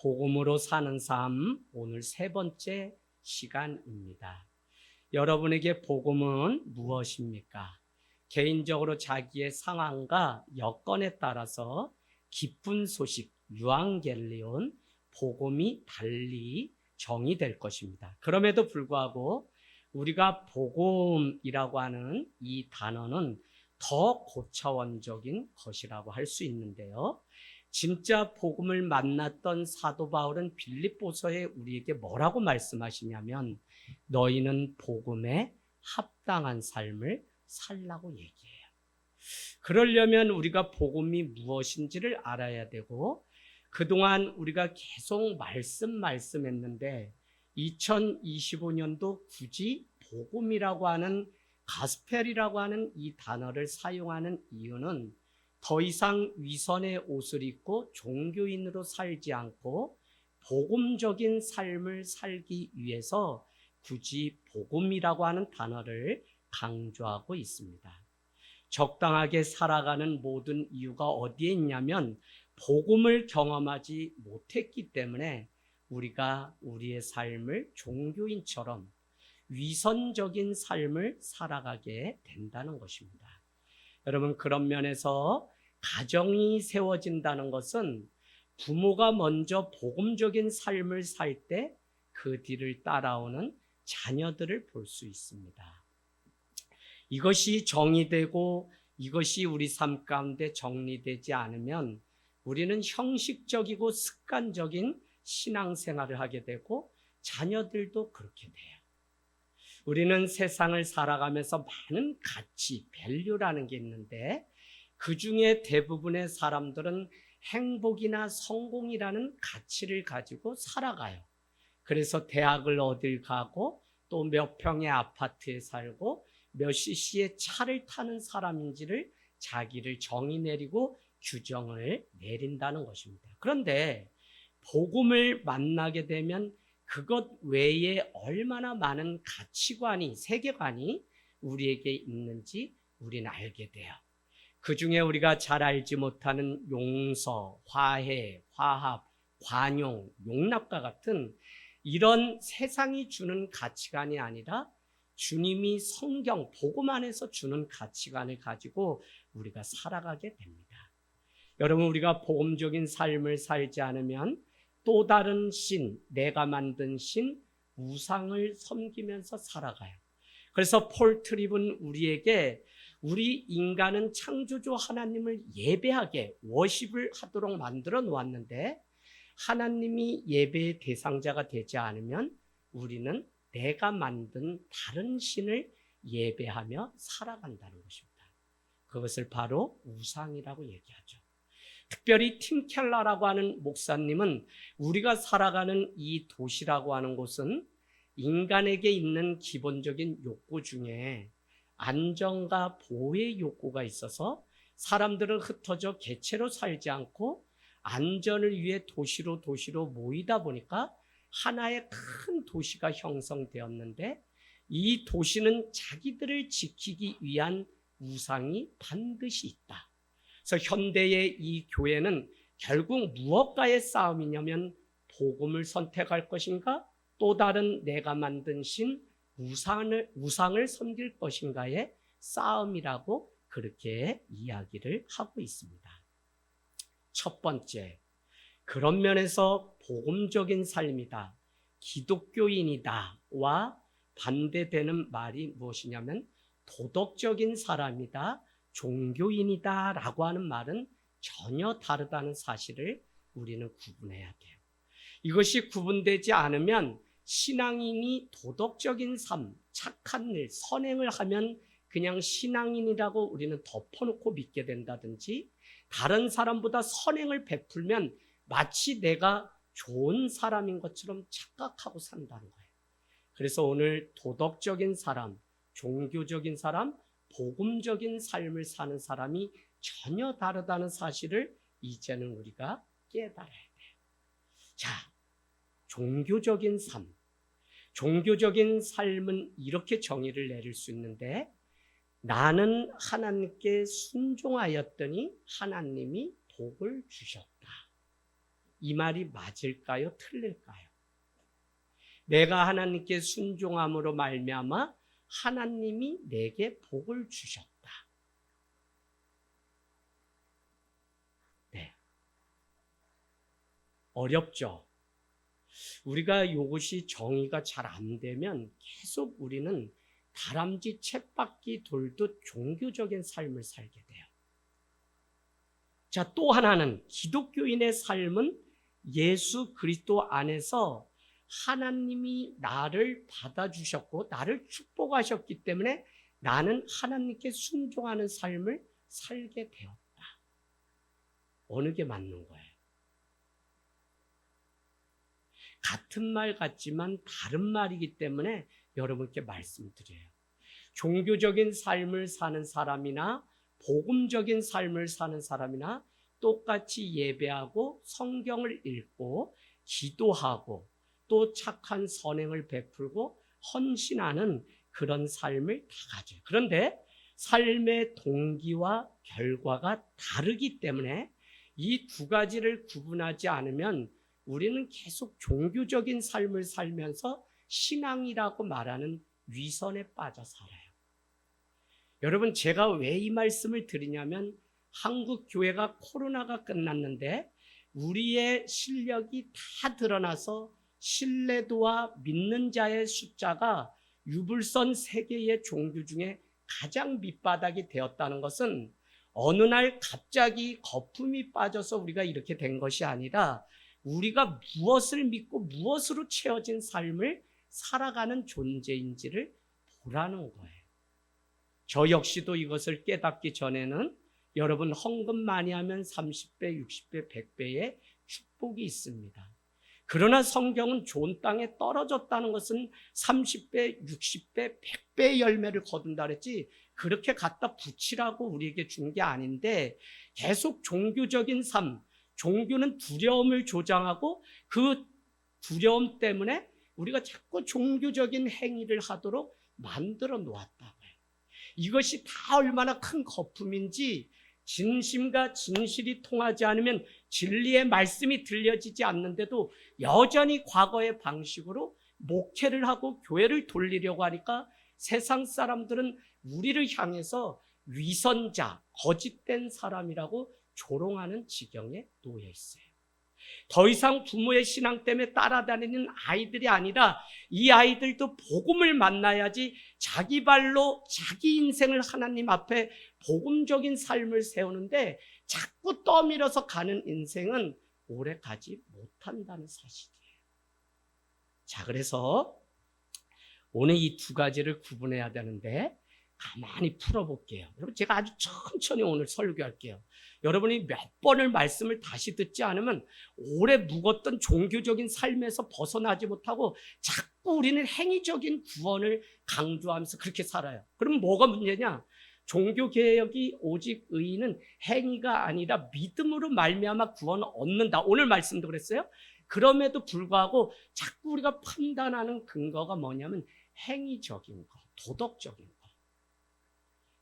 복음으로 사는 삶, 오늘 세 번째 시간입니다. 여러분에게 복음은 무엇입니까? 개인적으로 자기의 상황과 여건에 따라서 기쁜 소식, 유앙겔리온, 복음이 달리 정의될 것입니다. 그럼에도 불구하고 우리가 복음이라고 하는 이 단어는 더 고차원적인 것이라고 할 수 있는데요. 진짜 복음을 만났던 사도 바울은 빌립보서에 우리에게 뭐라고 말씀하시냐면 너희는 복음에 합당한 삶을 살라고 얘기해요. 그러려면 우리가 복음이 무엇인지를 알아야 되고, 그동안 우리가 계속 말씀했는데 2025년도 굳이 복음이라고 하는, 가스펠이라고 하는 이 단어를 사용하는 이유는 더 이상 위선의 옷을 입고 종교인으로 살지 않고 복음적인 삶을 살기 위해서 굳이 복음이라고 하는 단어를 강조하고 있습니다. 적당하게 살아가는 모든 이유가 어디에 있냐면 복음을 경험하지 못했기 때문에 우리가 우리의 삶을 종교인처럼 위선적인 삶을 살아가게 된다는 것입니다. 여러분, 그런 면에서 가정이 세워진다는 것은 부모가 먼저 복음적인 삶을 살 때 그 뒤를 따라오는 자녀들을 볼 수 있습니다. 이것이 정의되고 이것이 우리 삶 가운데 정리되지 않으면 우리는 형식적이고 습관적인 신앙생활을 하게 되고 자녀들도 그렇게 돼요. 우리는 세상을 살아가면서 많은 가치, 밸류라는 게 있는데 그 중에 대부분의 사람들은 행복이나 성공이라는 가치를 가지고 살아가요. 그래서 대학을 어딜 가고 또 몇 평의 아파트에 살고 몇 cc의 차를 타는 사람인지를 자기를 정의 내리고 규정을 내린다는 것입니다. 그런데 복음을 만나게 되면 그것 외에 얼마나 많은 가치관이, 세계관이 우리에게 있는지 우리는 알게 돼요. 그 중에 우리가 잘 알지 못하는 용서, 화해, 화합, 관용, 용납과 같은 이런 세상이 주는 가치관이 아니라 주님이 성경, 복음 안에서 주는 가치관을 가지고 우리가 살아가게 됩니다. 여러분, 우리가 복음적인 삶을 살지 않으면 또 다른 신, 내가 만든 신, 우상을 섬기면서 살아가요. 그래서 폴 트립은 우리에게 우리 인간은 창조주 하나님을 예배하게, 워십을 하도록 만들어 놓았는데 하나님이 예배의 대상자가 되지 않으면 우리는 내가 만든 다른 신을 예배하며 살아간다는 것입니다. 그것을 바로 우상이라고 얘기하죠. 특별히 팀 켈러라고 하는 목사님은 우리가 살아가는 이 도시라고 하는 곳은 인간에게 있는 기본적인 욕구 중에 안정과 보호의 욕구가 있어서 사람들은 흩어져 개체로 살지 않고 안전을 위해 도시로 모이다 보니까 하나의 큰 도시가 형성되었는데 이 도시는 자기들을 지키기 위한 우상이 반드시 있다. 그래서 현대의 이 교회는 결국 무엇과의 싸움이냐면 복음을 선택할 것인가 또 다른 내가 만든 신 우상을 섬길 것인가의 싸움이라고 그렇게 이야기를 하고 있습니다. 첫 번째, 그런 면에서 복음적인 삶이다, 기독교인이다와 반대되는 말이 무엇이냐면 도덕적인 사람이다, 종교인이다 라고 하는 말은 전혀 다르다는 사실을 우리는 구분해야 돼요. 이것이 구분되지 않으면 신앙인이 도덕적인 삶, 착한 일, 선행을 하면 그냥 신앙인이라고 우리는 덮어놓고 믿게 된다든지 다른 사람보다 선행을 베풀면 마치 내가 좋은 사람인 것처럼 착각하고 산다는 거예요. 그래서 오늘 도덕적인 사람, 종교적인 사람, 복음적인 삶을 사는 사람이 전혀 다르다는 사실을 이제는 우리가 깨달아야 돼요. 자, 종교적인 삶. 종교적인 삶은 이렇게 정의를 내릴 수 있는데 나는 하나님께 순종하였더니 하나님이 복을 주셨다. 이 말이 맞을까요? 틀릴까요? 내가 하나님께 순종함으로 말미암아 하나님이 내게 복을 주셨다. 네. 어렵죠? 우리가 이것이 정의가 잘 안 되면 계속 우리는 다람쥐 쳇바퀴 돌듯 종교적인 삶을 살게 돼요. 자, 또 하나는 기독교인의 삶은 예수 그리스도 안에서 하나님이 나를 받아주셨고 나를 축복하셨기 때문에 나는 하나님께 순종하는 삶을 살게 되었다. 어느 게 맞는 거예요? 같은 말 같지만 다른 말이기 때문에 여러분께 말씀드려요. 종교적인 삶을 사는 사람이나 복음적인 삶을 사는 사람이나 똑같이 예배하고 성경을 읽고 기도하고 또 착한 선행을 베풀고 헌신하는 그런 삶을 다 가져요. 그런데 삶의 동기와 결과가 다르기 때문에 이 두 가지를 구분하지 않으면 우리는 계속 종교적인 삶을 살면서 신앙이라고 말하는 위선에 빠져 살아요. 여러분, 제가 왜 이 말씀을 드리냐면 한국 교회가 코로나가 끝났는데 우리의 실력이 다 드러나서 신뢰도와 믿는 자의 숫자가 유불선 세계의 종교 중에 가장 밑바닥이 되었다는 것은 어느 날 갑자기 거품이 빠져서 우리가 이렇게 된 것이 아니라 우리가 무엇을 믿고 무엇으로 채워진 삶을 살아가는 존재인지를 보라는 거예요. 저 역시도 이것을 깨닫기 전에는 여러분 헌금 많이 하면 30배, 60배, 100배의 축복이 있습니다. 그러나 성경은 좋은 땅에 떨어졌다는 것은 30배, 60배, 100배의 열매를 거둔다 그랬지 그렇게 갖다 붙이라고 우리에게 준 게 아닌데 계속 종교적인 삶, 종교는 두려움을 조장하고 그 두려움 때문에 우리가 자꾸 종교적인 행위를 하도록 만들어 놓았다고요. 이것이 다 얼마나 큰 거품인지 진심과 진실이 통하지 않으면 진리의 말씀이 들려지지 않는데도 여전히 과거의 방식으로 목회를 하고 교회를 돌리려고 하니까 세상 사람들은 우리를 향해서 위선자, 거짓된 사람이라고 조롱하는 지경에 놓여 있어요. 더 이상 부모의 신앙 때문에 따라다니는 아이들이 아니라 이 아이들도 복음을 만나야지 자기 발로 자기 인생을 하나님 앞에 복음적인 삶을 세우는데 자꾸 떠밀어서 가는 인생은 오래 가지 못한다는 사실이에요. 자, 그래서 오늘 이 두 가지를 구분해야 되는데 가만히 풀어볼게요. 여러분, 제가 아주 천천히 오늘 설교할게요. 여러분이 몇 번을 말씀을 다시 듣지 않으면 오래 묵었던 종교적인 삶에서 벗어나지 못하고 자꾸 우리는 행위적인 구원을 강조하면서 그렇게 살아요. 그럼 뭐가 문제냐? 종교개혁이 오직 의인은 행위가 아니라 믿음으로 말미암아 구원을 얻는다. 오늘 말씀도 그랬어요. 그럼에도 불구하고 자꾸 우리가 판단하는 근거가 뭐냐면 행위적인 거, 도덕적인 거.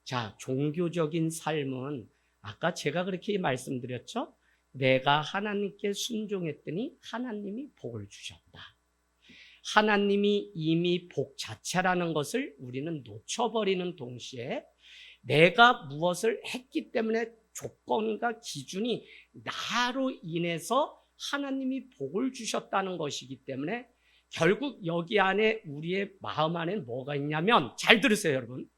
자, 종교적인 삶은 아까 제가 그렇게 말씀드렸죠? 내가 하나님께 순종했더니 하나님이 복을 주셨다. 하나님이 이미 복 자체라는 것을 우리는 놓쳐버리는 동시에 내가 무엇을 했기 때문에 조건과 기준이 나로 인해서 하나님이 복을 주셨다는 것이기 때문에 결국 여기 안에 우리의 마음 안에 뭐가 있냐면 잘 들으세요, 여러분.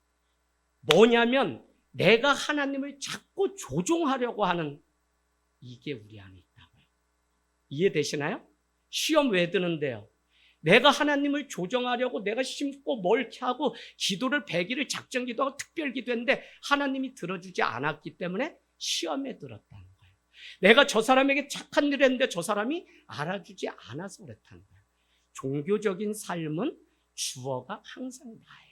뭐냐면 내가 하나님을 자꾸 조종하려고 하는 이게 우리 안에 있다고요. 이해되시나요? 시험 왜 드는데요? 내가 하나님을 조정하려고 내가 심고 멀게 하고 기도를 100일을 작정 기도하고 특별 기도했는데 하나님이 들어주지 않았기 때문에 시험에 들었다는 거예요. 내가 저 사람에게 착한 일을 했는데 저 사람이 알아주지 않아서 그랬다는 거예요. 종교적인 삶은 주어가 항상 나예요.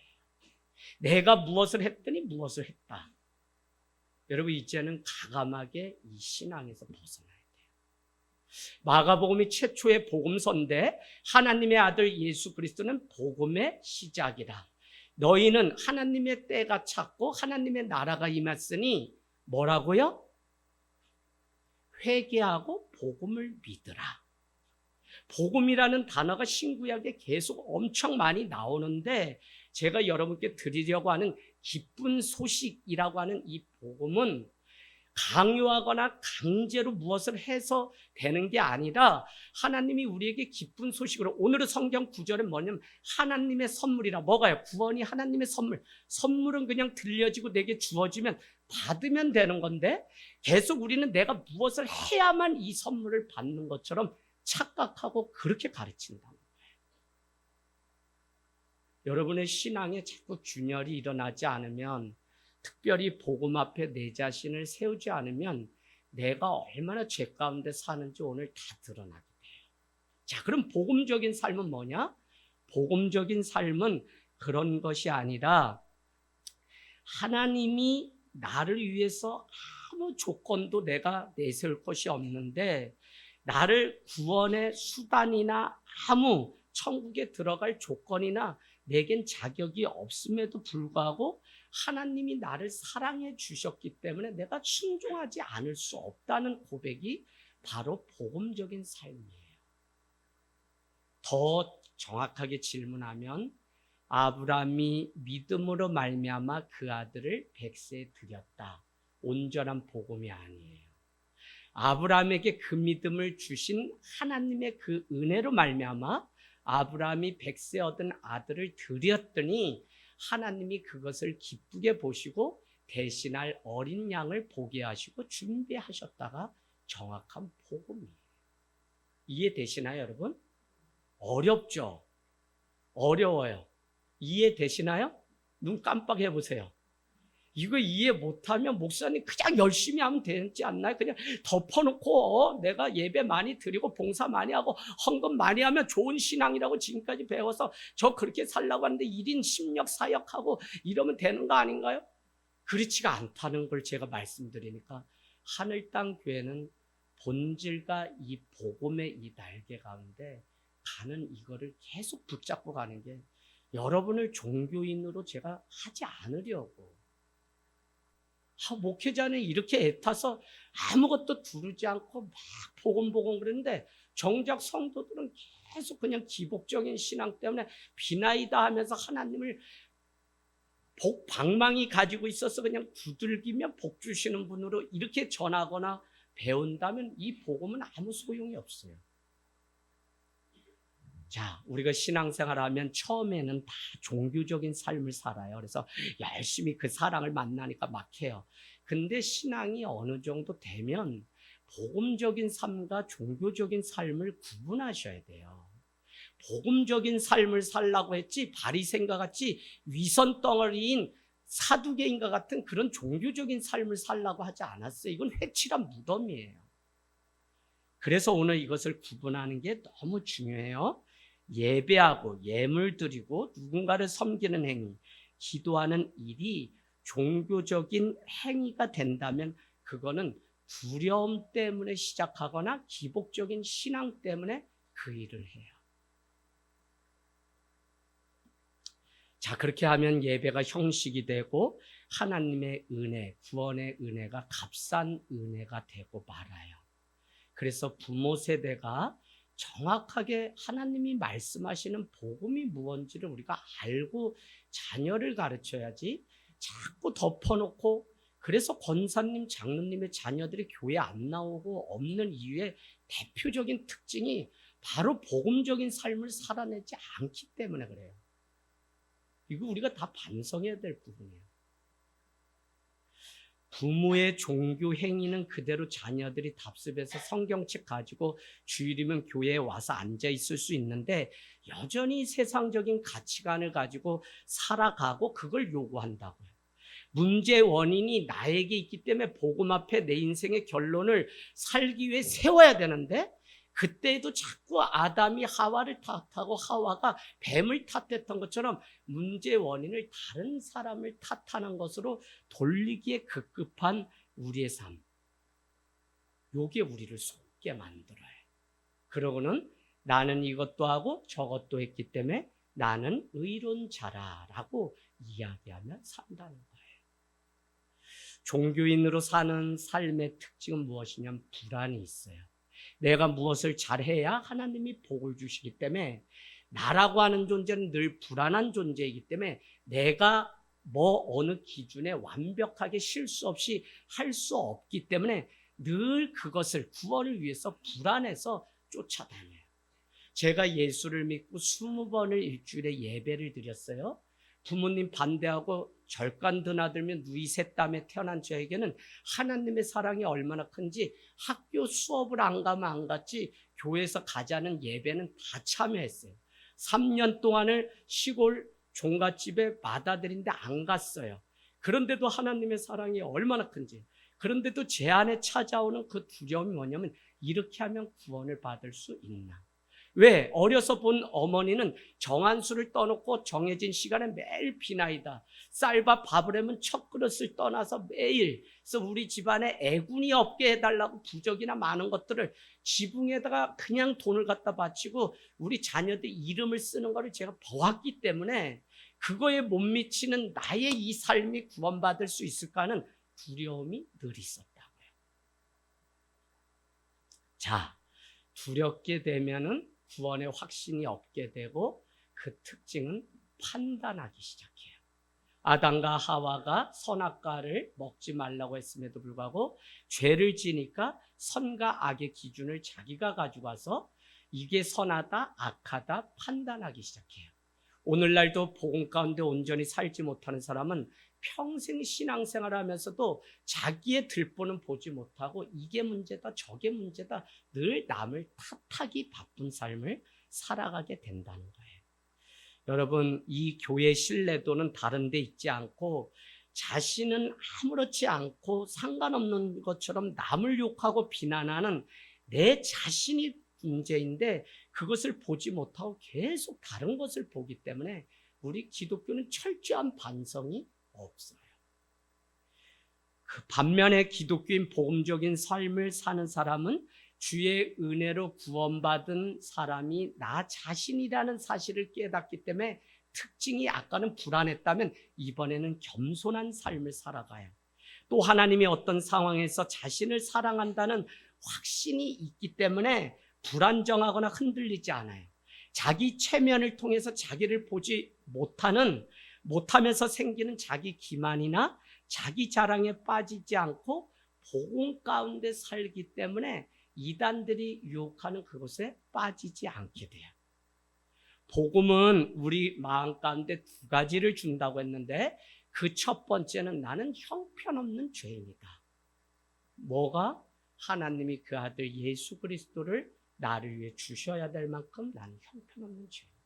내가 무엇을 했더니 무엇을 했다. 여러분, 이제는 가감하게 이 신앙에서 벗어나야 돼요. 마가복음이 최초의 복음서인데 하나님의 아들 예수 그리스도는 복음의 시작이라. 너희는 하나님의 때가 찼고 하나님의 나라가 임했으니 뭐라고요? 회개하고 복음을 믿으라. 복음이라는 단어가 신구약에 계속 엄청 많이 나오는데 제가 여러분께 드리려고 하는 기쁜 소식이라고 하는 이 복음은 강요하거나 강제로 무엇을 해서 되는 게 아니라 하나님이 우리에게 기쁜 소식으로, 오늘의 성경 구절은 뭐냐면 하나님의 선물이라. 뭐가요? 구원이 하나님의 선물. 선물은 그냥 들려지고 내게 주어지면 받으면 되는 건데 계속 우리는 내가 무엇을 해야만 이 선물을 받는 것처럼 착각하고 그렇게 가르친다는 거예요. 여러분의 신앙에 자꾸 균열이 일어나지 않으면, 특별히 복음 앞에 내 자신을 세우지 않으면 내가 얼마나 죄 가운데 사는지 오늘 다 드러나게 돼요. 자, 그럼 복음적인 삶은 뭐냐? 복음적인 삶은 그런 것이 아니라 하나님이 나를 위해서 아무 조건도 내가 내세울 것이 없는데 나를 구원의 수단이나 아무 천국에 들어갈 조건이나 내겐 자격이 없음에도 불구하고 하나님이 나를 사랑해 주셨기 때문에 내가 순종하지 않을 수 없다는 고백이 바로 복음적인 삶이에요. 더 정확하게 질문하면 아브라함이 믿음으로 말미암아 그 아들을 백세에 드렸다. 온전한 복음이 아니에요. 아브라함에게 그 믿음을 주신 하나님의 그 은혜로 말미암아 아브라함이 백세 얻은 아들을 드렸더니 하나님이 그것을 기쁘게 보시고 대신할 어린 양을 보게 하시고 준비하셨다가 정확한 복음이에요. 이해되시나요, 여러분? 어렵죠? 어려워요. 이해되시나요? 눈 깜빡해 보세요. 이거 이해 못하면 목사님 그냥 열심히 하면 되지 않나요? 그냥 덮어놓고 내가 예배 많이 드리고 봉사 많이 하고 헌금 많이 하면 좋은 신앙이라고 지금까지 배워서 저 그렇게 살라고 하는데 1인 10역 사역하고 이러면 되는 거 아닌가요? 그렇지가 않다는 걸 제가 말씀드리니까 하늘 땅 교회는 본질과 이 복음의 이 날개 가운데 가는 이거를 계속 붙잡고 가는 게 여러분을 종교인으로 제가 하지 않으려고. 목회자는 이렇게 애타서 아무것도 두르지 않고 막 복음 그러는데 정작 성도들은 계속 그냥 기복적인 신앙 때문에 비나이다 하면서 하나님을 방망이 가지고 있어서 그냥 두들기면 복 주시는 분으로 이렇게 전하거나 배운다면 이 복음은 아무 소용이 없어요. 자, 우리가 신앙생활하면 처음에는 다 종교적인 삶을 살아요. 그래서 열심히 그 사랑을 만나니까 막 해요. 근데 신앙이 어느 정도 되면 복음적인 삶과 종교적인 삶을 구분하셔야 돼요. 복음적인 삶을 살라고 했지 바리새인과 같이 위선 덩어리인 사두개인과 같은 그런 종교적인 삶을 살라고 하지 않았어요. 이건 회칠한 무덤이에요. 그래서 오늘 이것을 구분하는 게 너무 중요해요. 예배하고 예물 드리고 누군가를 섬기는 행위, 기도하는 일이 종교적인 행위가 된다면 그거는 두려움 때문에 시작하거나 기복적인 신앙 때문에 그 일을 해요. 자, 그렇게 하면 예배가 형식이 되고 하나님의 은혜, 구원의 은혜가 값싼 은혜가 되고 말아요. 그래서 부모 세대가 정확하게 하나님이 말씀하시는 복음이 무엇인지를 우리가 알고 자녀를 가르쳐야지 자꾸 덮어놓고, 그래서 권사님, 장로님의 자녀들이 교회 안 나오고 없는 이유의 대표적인 특징이 바로 복음적인 삶을 살아내지 않기 때문에 그래요. 이거 우리가 다 반성해야 될 부분이에요. 부모의 종교 행위는 그대로 자녀들이 답습해서 성경책 가지고 주일이면 교회에 와서 앉아 있을 수 있는데 여전히 세상적인 가치관을 가지고 살아가고 그걸 요구한다고요. 문제의 원인이 나에게 있기 때문에 복음 앞에 내 인생의 결론을 살기 위해 세워야 되는데 그때에도 자꾸 아담이 하와를 탓하고 하와가 뱀을 탓했던 것처럼 문제의 원인을 다른 사람을 탓하는 것으로 돌리기에 급급한 우리의 삶. 요게 우리를 속게 만들어요. 그러고는 나는 이것도 하고 저것도 했기 때문에 나는 의로운 자라라고 이야기하며 산다는 거예요. 종교인으로 사는 삶의 특징은 무엇이냐면 불안이 있어요. 내가 무엇을 잘해야 하나님이 복을 주시기 때문에 나라고 하는 존재는 늘 불안한 존재이기 때문에 내가 어느 기준에 완벽하게 실수 없이 할 수 없기 때문에 늘 그것을 구원을 위해서 불안해서 쫓아다녀요. 제가 예수를 믿고 20번을 일주일에 예배를 드렸어요. 부모님 반대하고 절간 드나들며 누이 셋 땀에 태어난 저에게는 하나님의 사랑이 얼마나 큰지 학교 수업을 안 가면 안 갔지 교회에서 가자는 예배는 다 참여했어요. 3년 동안을 시골 종갓집에 받아들인데 안 갔어요. 그런데도 하나님의 사랑이 얼마나 큰지, 그런데도 제 안에 찾아오는 그 두려움이 뭐냐면 이렇게 하면 구원을 받을 수 있나? 왜? 어려서 본 어머니는 정한 수를 떠놓고 정해진 시간에 매일 비나이다. 쌀밥 밥을 하면 첫 그릇을 떠나서 매일, 그래서 우리 집안에 애군이 없게 해달라고 부적이나 많은 것들을 지붕에다가 그냥 돈을 갖다 바치고 우리 자녀들 이름을 쓰는 거를 제가 보았기 때문에 그거에 못 미치는 나의 이 삶이 구원받을 수 있을까 하는 두려움이 늘 있었다고요. 자, 두렵게 되면은 구원의 확신이 없게 되고 그 특징은 판단하기 시작해요. 아담과 하와가 선악과를 먹지 말라고 했음에도 불구하고 죄를 지니까 선과 악의 기준을 자기가 가지고 와서 이게 선하다, 악하다 판단하기 시작해요. 오늘날도 복음 가운데 온전히 살지 못하는 사람은 평생 신앙생활을 하면서도 자기의 들보는 보지 못하고 이게 문제다 저게 문제다 늘 남을 탓하기 바쁜 삶을 살아가게 된다는 거예요. 여러분, 이 교회 신뢰도는 다른 데 있지 않고 자신은 아무렇지 않고 상관없는 것처럼 남을 욕하고 비난하는 내 자신이 문제인데 그것을 보지 못하고 계속 다른 것을 보기 때문에 우리 기독교는 철저한 반성이 없어요. 그 반면에 기독교인 복음적인 삶을 사는 사람은 주의 은혜로 구원받은 사람이 나 자신이라는 사실을 깨닫기 때문에 특징이 아까는 불안했다면 이번에는 겸손한 삶을 살아가요. 또 하나님이 어떤 상황에서 자신을 사랑한다는 확신이 있기 때문에 불안정하거나 흔들리지 않아요. 자기 체면을 통해서 자기를 보지 못하면서 생기는 자기 기만이나 자기 자랑에 빠지지 않고 복음 가운데 살기 때문에 이단들이 유혹하는 그것에 빠지지 않게 돼요. 복음은 우리 마음 가운데 두 가지를 준다고 했는데 그 첫 번째는 나는 형편없는 죄인이다. 뭐가? 하나님이 그 아들 예수 그리스도를 나를 위해 주셔야 될 만큼 나는 형편없는 죄인이다.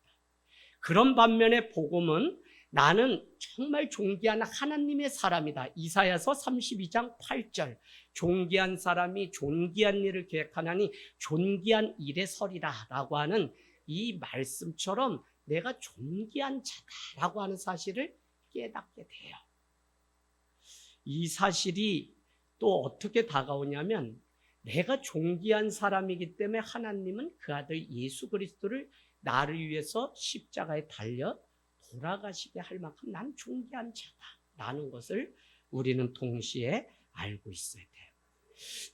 그런 반면에 복음은 나는 정말 존귀한 하나님의 사람이다. 이사야서 32장 8절 존귀한 사람이 존귀한 일을 계획하나니 존귀한 일에 서리라 라고 하는 이 말씀처럼 내가 존귀한 자다라고 하는 사실을 깨닫게 돼요. 이 사실이 또 어떻게 다가오냐면 내가 존귀한 사람이기 때문에 하나님은 그 아들 예수 그리스도를 나를 위해서 십자가에 달려 돌아가시게 할 만큼 난 존귀한 자다라는 것을 우리는 동시에 알고 있어야 돼요.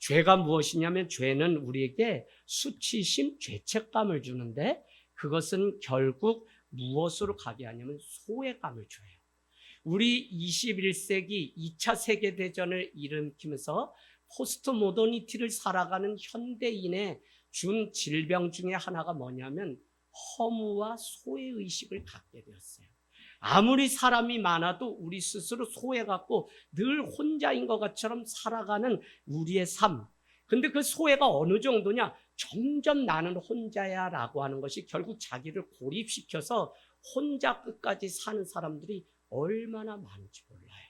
죄가 무엇이냐면 죄는 우리에게 수치심, 죄책감을 주는데 그것은 결국 무엇으로 가게 하냐면 소외감을 줘요. 우리 21세기 2차 세계대전을 일으키면서 포스트 모더니티를 살아가는 현대인의 준 질병 중에 하나가 뭐냐면 허무와 소외의식을 갖게 되었어요. 아무리 사람이 많아도 우리 스스로 소외갖고 늘 혼자인 것 같처럼 살아가는 우리의 삶. 근데 그 소외가 어느 정도냐? 점점 나는 혼자야 라고 하는 것이 결국 자기를 고립시켜서 혼자 끝까지 사는 사람들이 얼마나 많은지 몰라요.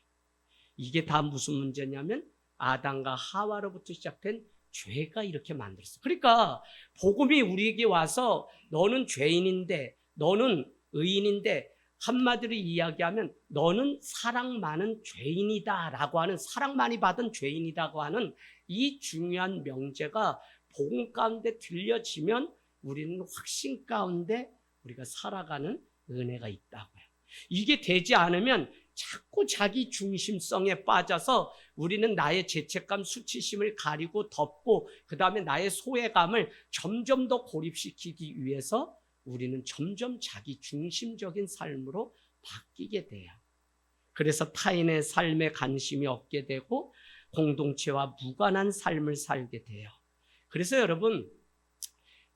이게 다 무슨 문제냐면 아담과 하와로부터 시작된 죄가 이렇게 만들었어. 그러니까 복음이 우리에게 와서 너는 죄인인데 너는 의인인데 한마디로 이야기하면 너는 사랑 많은 죄인이다 라고 하는 사랑 많이 받은 죄인이라고 하는 이 중요한 명제가 복음 가운데 들려지면 우리는 확신 가운데 우리가 살아가는 은혜가 있다고요. 이게 되지 않으면 자꾸 자기 중심성에 빠져서 우리는 나의 죄책감, 수치심을 가리고 덮고 그 다음에 나의 소외감을 점점 더 고립시키기 위해서 우리는 점점 자기 중심적인 삶으로 바뀌게 돼요. 그래서 타인의 삶에 관심이 없게 되고 공동체와 무관한 삶을 살게 돼요. 그래서 여러분,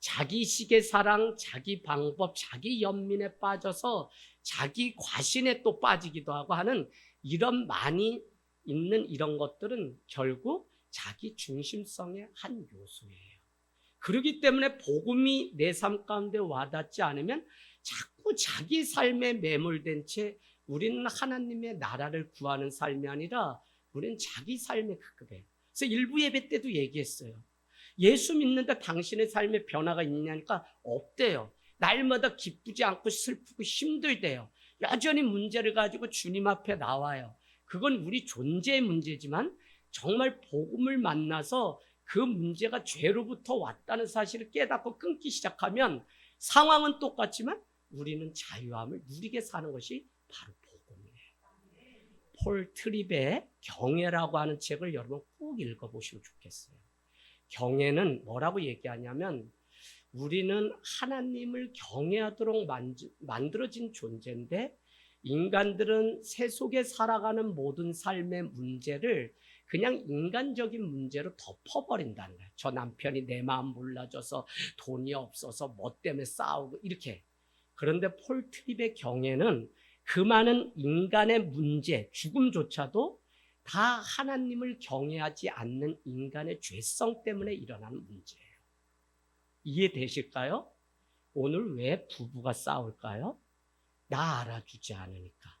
자기식의 사랑, 자기 방법, 자기 연민에 빠져서 자기 과신에 또 빠지기도 하고 하는 이런 많이 있는 이런 것들은 결국 자기 중심성의 한 요소예요. 그렇기 때문에 복음이 내 삶 가운데 와닿지 않으면 자꾸 자기 삶에 매몰된 채 우리는 하나님의 나라를 구하는 삶이 아니라 우리는 자기 삶에 급급해요. 그래서 일부 예배 때도 얘기했어요. 예수 믿는데 당신의 삶에 변화가 있냐니까 없대요. 날마다 기쁘지 않고 슬프고 힘들대요. 여전히 문제를 가지고 주님 앞에 나와요. 그건 우리 존재의 문제지만 정말 복음을 만나서 그 문제가 죄로부터 왔다는 사실을 깨닫고 끊기 시작하면 상황은 똑같지만 우리는 자유함을 누리게 사는 것이 바로 복음이에요. 폴 트립의 경애라고 하는 책을 여러분 꼭 읽어보시면 좋겠어요. 경애는 뭐라고 얘기하냐면 우리는 하나님을 경외하도록 만들어진 존재인데 인간들은 세속에 살아가는 모든 삶의 문제를 그냥 인간적인 문제로 덮어버린다는 거예요. 저 남편이 내 마음 몰라줘서 돈이 없어서 뭐 때문에 싸우고 이렇게. 그런데 폴 트립의 경애는 그 많은 인간의 문제, 죽음조차도 다 하나님을 경외하지 않는 인간의 죄성 때문에 일어나는 문제예요. 이해되실까요? 오늘 왜 부부가 싸울까요? 나 알아주지 않으니까.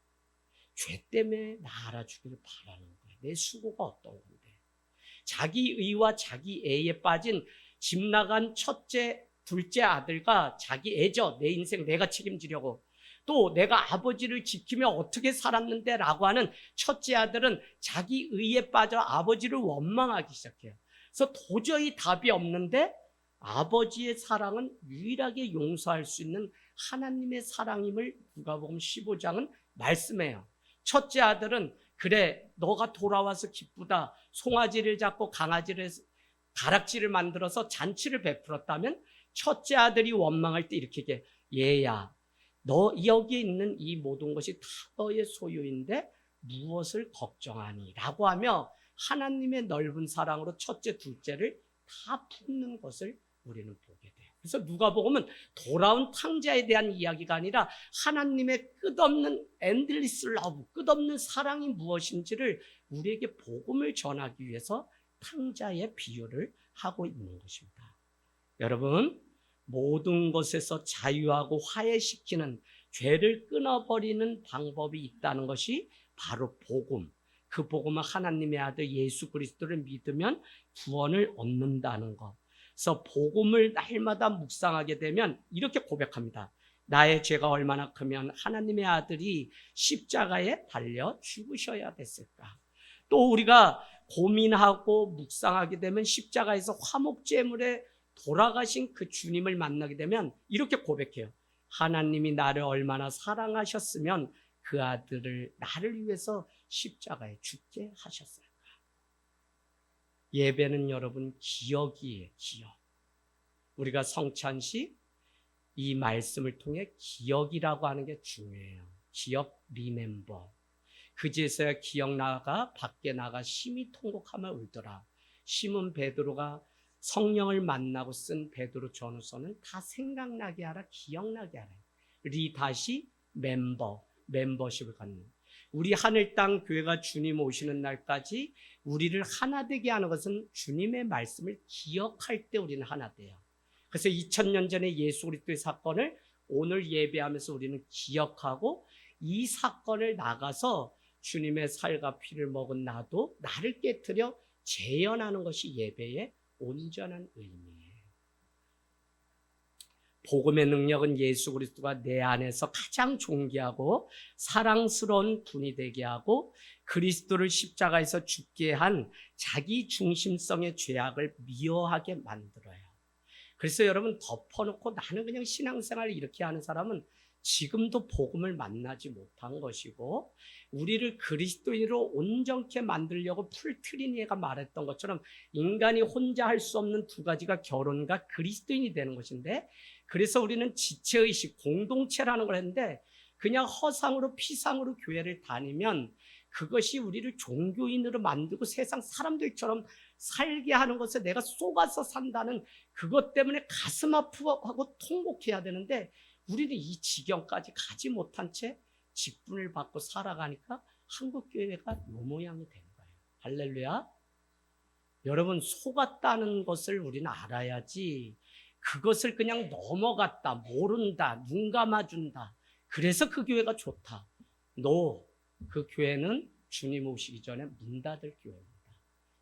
죄 때문에 나 알아주기를 바라는 거예요. 내 수고가 어떤 건데. 자기 의와 자기 애에 빠진 집 나간 첫째, 둘째 아들과 자기 애죠. 내 인생 내가 책임지려고. 또 내가 아버지를 지키며 어떻게 살았는데 라고 하는 첫째 아들은 자기 의에 빠져 아버지를 원망하기 시작해요. 그래서 도저히 답이 없는데 아버지의 사랑은 유일하게 용서할 수 있는 하나님의 사랑임을 누가복음 15장은 말씀해요. 첫째 아들은 그래 너가 돌아와서 기쁘다. 송아지를 잡고 강아지를 가락지를 만들어서 잔치를 베풀었다면 첫째 아들이 원망할 때 이렇게 얘기해. 얘야 너 여기 있는 이 모든 것이 다 너의 소유인데 무엇을 걱정하니? 라고 하며 하나님의 넓은 사랑으로 첫째, 둘째를 다 품는 것을 우리는 보게 돼요. 그래서 누가복음은 돌아온 탕자에 대한 이야기가 아니라 하나님의 끝없는 엔들리스 러브, 끝없는 사랑이 무엇인지를 우리에게 복음을 전하기 위해서 탕자의 비유를 하고 있는 것입니다. 여러분, 모든 것에서 자유하고 화해시키는 죄를 끊어버리는 방법이 있다는 것이 바로 복음. 그 복음은 하나님의 아들 예수 그리스도를 믿으면 구원을 얻는다는 것. 그래서 복음을 날마다 묵상하게 되면 이렇게 고백합니다. 나의 죄가 얼마나 크면 하나님의 아들이 십자가에 달려 죽으셔야 됐을까. 또 우리가 고민하고 묵상하게 되면 십자가에서 화목제물에 돌아가신 그 주님을 만나게 되면 이렇게 고백해요. 하나님이 나를 얼마나 사랑하셨으면 그 아들을 나를 위해서 십자가에 죽게 하셨을까. 예배는 여러분 기억이에요. 기억. 우리가 성찬식 이 말씀을 통해 기억이라고 하는 게 중요해요. 기억, 리멤버. 그제서야 기억나가 밖에 나가 심히 통곡하며 울더라. 시몬 베드로가 성령을 만나고 쓴 베드로 전후서는 다 생각나게 하라, 기억나게 하라. 다시 멤버십을 갖는. 우리 하늘 땅 교회가 주님 오시는 날까지 우리를 하나 되게 하는 것은 주님의 말씀을 기억할 때 우리는 하나 돼요. 그래서 2000년 전에 예수 그리스도의 사건을 오늘 예배하면서 우리는 기억하고 이 사건을 나가서 주님의 살과 피를 먹은 나도 나를 깨트려 재현하는 것이 예배의 온전한 의미예요. 복음의 능력은 예수 그리스도가 내 안에서 가장 존귀하고 사랑스러운 분이 되게 하고 그리스도를 십자가에서 죽게 한 자기 중심성의 죄악을 미워하게 만들어요. 그래서 여러분 덮어놓고 나는 그냥 신앙생활을 이렇게 하는 사람은 지금도 복음을 만나지 못한 것이고, 우리를 그리스도인으로 온전케 만들려고 풀트리니에가 말했던 것처럼 인간이 혼자 할 수 없는 두 가지가 결혼과 그리스도인이 되는 것인데, 그래서 우리는 지체의식, 공동체라는 걸 했는데, 그냥 허상으로 피상으로 교회를 다니면 그것이 우리를 종교인으로 만들고 세상 사람들처럼 살게 하는 것에 내가 속아서 산다는 그것 때문에 가슴 아프고 통곡해야 되는데, 우리는 이 지경까지 가지 못한 채 직분을 받고 살아가니까 한국교회가 이 모양이 된 거예요. 할렐루야. 여러분, 속았다는 것을 우리는 알아야지, 그것을 그냥 넘어갔다, 모른다, 눈 감아준다, 그래서 그 교회가 좋다. 그 교회는 주님 오시기 전에 문 닫을 교회입니다.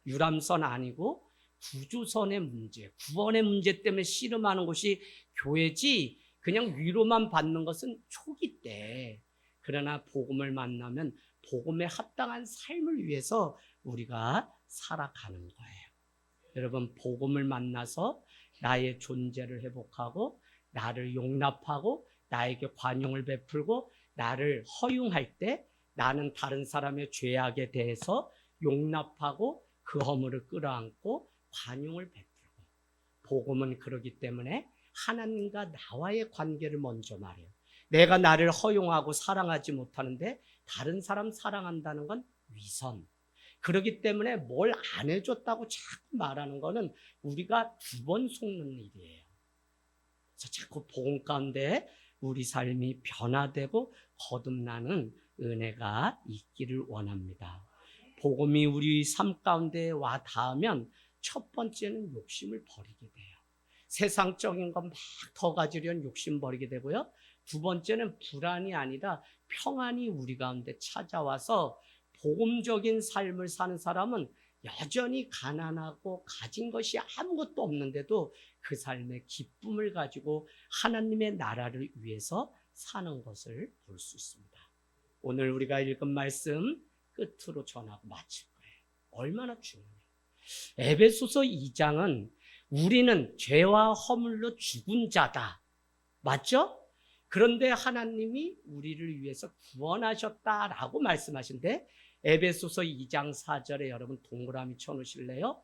유람선 아니고 구주선의 문제, 구원의 문제 때문에 씨름하는 것이 교회지, 그냥 위로만 받는 것은 초기 때. 그러나 복음을 만나면 복음에 합당한 삶을 위해서 우리가 살아가는 거예요. 여러분, 복음을 만나서 나의 존재를 회복하고 나를 용납하고 나에게 관용을 베풀고 나를 허용할 때 나는 다른 사람의 죄악에 대해서 용납하고 그 허물을 끌어안고 관용을 베풀고, 복음은 그러기 때문에 하나님과 나와의 관계를 먼저 말해요. 내가 나를 허용하고 사랑하지 못하는데 다른 사람 사랑한다는 건 위선. 그렇기 때문에 뭘 안 해줬다고 자꾸 말하는 거는 우리가 두 번 속는 일이에요. 그래서 자꾸 복음 가운데 우리 삶이 변화되고 거듭나는 은혜가 있기를 원합니다. 복음이 우리 삶 가운데 와 닿으면 첫 번째는 욕심을 버리게 돼요. 세상적인 것 막 더 가지려는 욕심 버리게 되고요. 두 번째는 불안이 아니라 평안이 우리 가운데 찾아와서 복음적인 삶을 사는 사람은 여전히 가난하고 가진 것이 아무것도 없는데도 그 삶의 기쁨을 가지고 하나님의 나라를 위해서 사는 것을 볼 수 있습니다. 오늘 우리가 읽은 말씀 끝으로 전하고 마칠 거예요. 얼마나 중요해요. 에베소서 2장은 우리는 죄와 허물로 죽은 자다. 맞죠? 그런데 하나님이 우리를 위해서 구원하셨다라고 말씀하신데, 에베소서 2장 4절에 여러분 동그라미 쳐놓으실래요?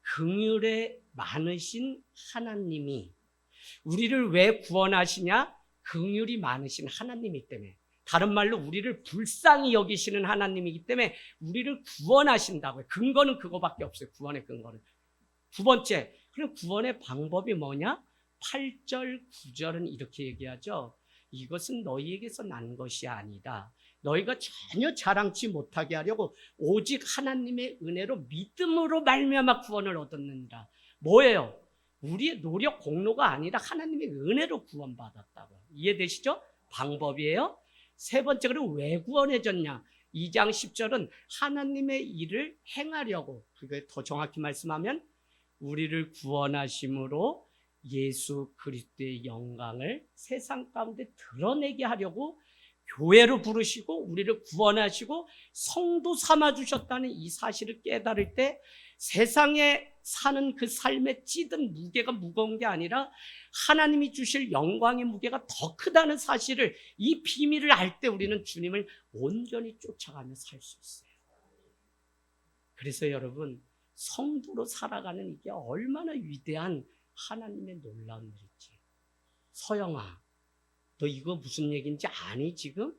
긍휼에 많으신 하나님이 우리를 왜 구원하시냐? 긍휼이 많으신 하나님이기 때문에. 다른 말로 우리를 불쌍히 여기시는 하나님이기 때문에 우리를 구원하신다고요. 근거는 그거밖에 없어요. 구원의 근거는. 두 번째, 그럼 구원의 방법이 뭐냐? 8절, 9절은 이렇게 얘기하죠. 이것은 너희에게서 난 것이 아니다. 너희가 전혀 자랑치 못하게 하려고 오직 하나님의 은혜로 믿음으로 말미암아 구원을 얻었느니라. 뭐예요? 우리의 노력 공로가 아니라 하나님의 은혜로 구원받았다고요. 이해되시죠? 방법이에요. 세 번째, 그리고 왜 구원해졌냐? 2장 10절은 하나님의 일을 행하려고, 그게 더 정확히 말씀하면 우리를 구원하심으로 예수 그리스도의 영광을 세상 가운데 드러내게 하려고 교회로 부르시고 우리를 구원하시고 성도 삼아주셨다는 이 사실을 깨달을 때 세상에 사는 그 삶의 찌든 무게가 무거운 게 아니라 하나님이 주실 영광의 무게가 더 크다는 사실을, 이 비밀을 알 때 우리는 주님을 온전히 쫓아가며 살 수 있어요. 그래서 여러분, 성도로 살아가는 이게 얼마나 위대한 하나님의 놀라운 일인지. 서영아, 너 이거 무슨 얘기인지 아니 지금?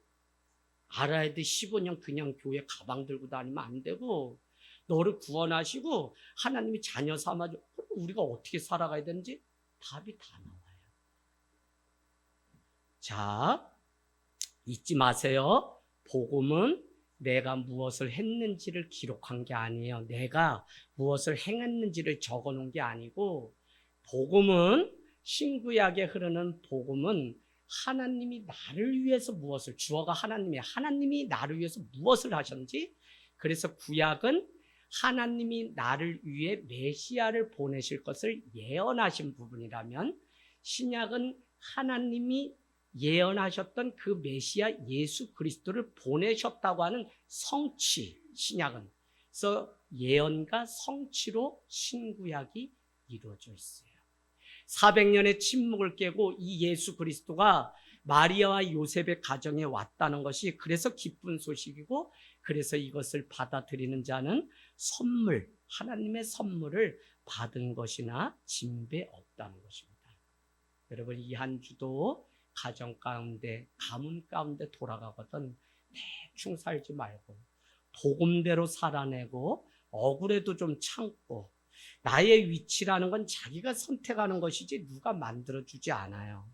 알아야 돼. 15년 그냥 교회 가방 들고 다니면 안 되고, 너를 구원하시고 하나님이 자녀 삼아줘. 우리가 어떻게 살아가야 되는지 답이 다 나와요. 자, 잊지 마세요. 복음은 내가 무엇을 했는지를 기록한 게 아니에요. 내가 무엇을 행했는지를 적어놓은 게 아니고, 복음은, 신구약에 흐르는 복음은 하나님이 나를 위해서 무엇을, 주어가 하나님이 나를 위해서 무엇을 하셨는지, 그래서 구약은 하나님이 나를 위해 메시아를 보내실 것을 예언하신 부분이라면, 신약은 하나님이 예언하셨던 그 메시아 예수 그리스도를 보내셨다고 하는 성취, 신약은. 그래서 예언과 성취로 신구약이 이루어져 있어요. 400년의 침묵을 깨고 이 예수 그리스도가 마리아와 요셉의 가정에 왔다는 것이 그래서 기쁜 소식이고, 그래서 이것을 받아들이는 자는 선물, 하나님의 선물을 받은 것이나 진배 없다는 것입니다. 여러분, 이 한 주도 가정 가운데, 가문 가운데 돌아가거든 대충 살지 말고 복음대로 살아내고, 억울해도 좀 참고, 나의 위치라는 건 자기가 선택하는 것이지 누가 만들어주지 않아요.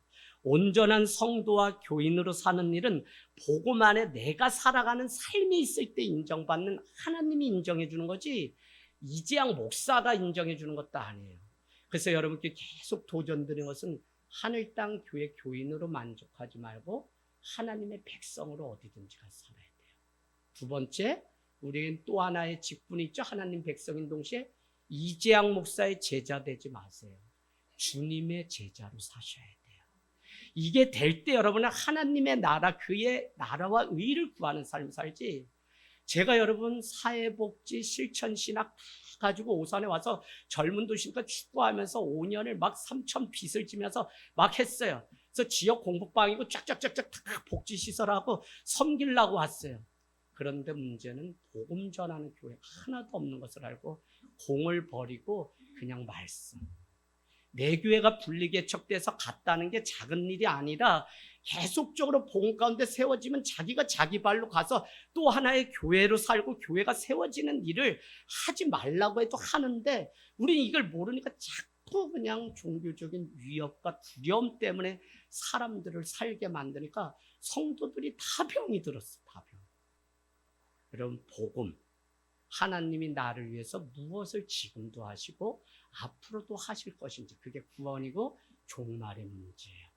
온전한 성도와 교인으로 사는 일은 복음 안에 내가 살아가는 삶이 있을 때 인정받는, 하나님이 인정해 주는 거지 이재양 목사가 인정해 주는 것도 아니에요. 그래서 여러분께 계속 도전드리는 것은 하늘 땅 교회 교인으로 만족하지 말고 하나님의 백성으로 어디든지 가서 살아야 돼요. 두 번째, 우리는 또 하나의 직분이 있죠. 하나님 백성인 동시에 이재양 목사의 제자 되지 마세요. 주님의 제자로 사셔야 돼요. 이게 될 때 여러분은 하나님의 나라, 그의 나라와 의를 구하는 삶을 살지, 제가 여러분 사회복지 실천신학 다 가지고 오산에 와서 젊은 도시니까 축구하면서 5년을 막 3천 빚을 지면서 막 했어요. 그래서 지역 공부방이고 쫙쫙쫙쫙 다 복지시설하고 섬기려고 왔어요. 그런데 문제는 복음 전하는 교회 하나도 없는 것을 알고 공을 버리고 그냥 말씀. 내 교회가 분리개척돼서 갔다는 게 작은 일이 아니라 계속적으로 복음 가운데 세워지면 자기가 자기 발로 가서 또 하나의 교회로 살고 교회가 세워지는 일을 하지 말라고 해도 하는데, 우리는 이걸 모르니까 자꾸 그냥 종교적인 위협과 두려움 때문에 사람들을 살게 만드니까 성도들이 다 병이 들었어. 다 병. 여러분, 복음, 하나님이 나를 위해서 무엇을 지금도 하시고 앞으로도 하실 것인지, 그게 구원이고 종말의 문제예요.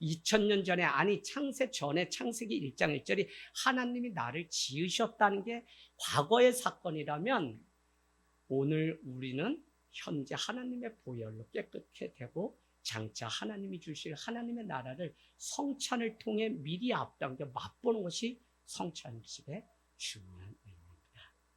2000년 전에, 아니 창세 전에, 창세기 1장 1절이 하나님이 나를 지으셨다는 게 과거의 사건이라면, 오늘 우리는 현재 하나님의 보혈로 깨끗게 되고 장차 하나님이 주실 하나님의 나라를 성찬을 통해 미리 앞당겨 맛보는 것이 성찬식의 중요한